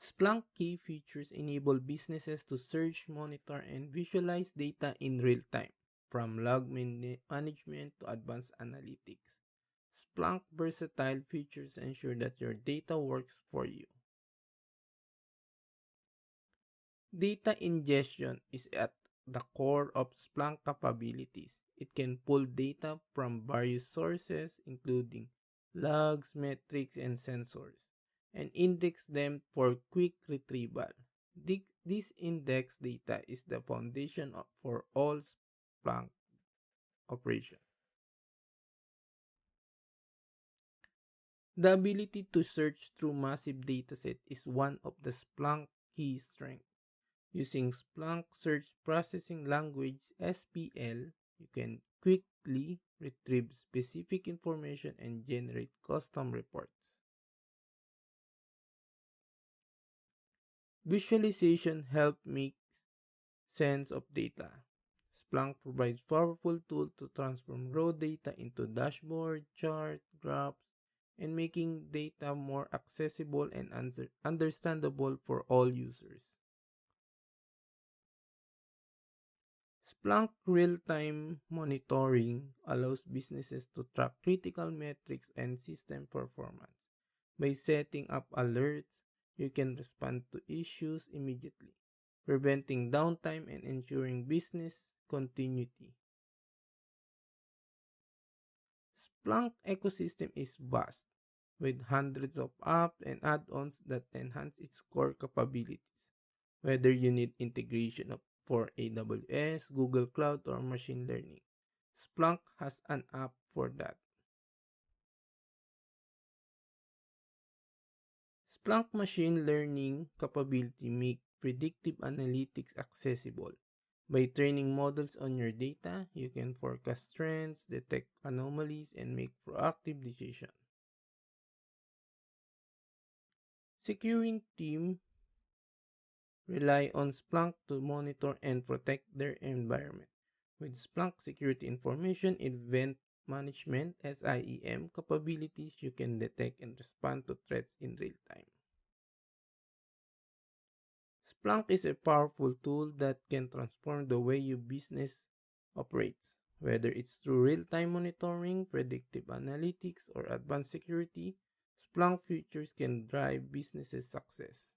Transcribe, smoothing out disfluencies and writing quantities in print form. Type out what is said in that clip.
Splunk key features enable businesses to search, monitor, and visualize data in real time, from management to advanced analytics. Splunk versatile features ensure that your data works for you. Data ingestion is at the core of Splunk capabilities. It can pull data from various sources, including logs, metrics, and sensors, and index them for quick retrieval. This index data is the foundation for all Splunk operations. The ability to search through massive dataset is one of the Splunk key strengths. Using Splunk Search Processing Language (SPL), you can quickly retrieve specific information and generate custom reports. Visualization helps make sense of data. Splunk provides powerful tools to transform raw data into dashboard, chart, graphs, and making data more accessible and understandable for all users. Splunk real-time monitoring allows businesses to track critical metrics and system performance. By setting up alerts, you can respond to issues immediately, preventing downtime and ensuring business continuity. Splunk ecosystem is vast, with hundreds of apps and add-ons that enhance its core capabilities. Whether you need integration for AWS, Google Cloud, or machine learning, Splunk has an app for that. Splunk machine learning capability make predictive analytics accessible. By training models on your data, you can forecast trends, detect anomalies, and make proactive decisions. Securing team rely on Splunk to monitor and protect their environment. With Splunk Security Information Event Management (SIEM) capabilities, you can detect and respond to threats in real time. Splunk is a powerful tool that can transform the way your business operates. Whether it's through real-time monitoring, predictive analytics, or advanced security, Splunk features can drive business success.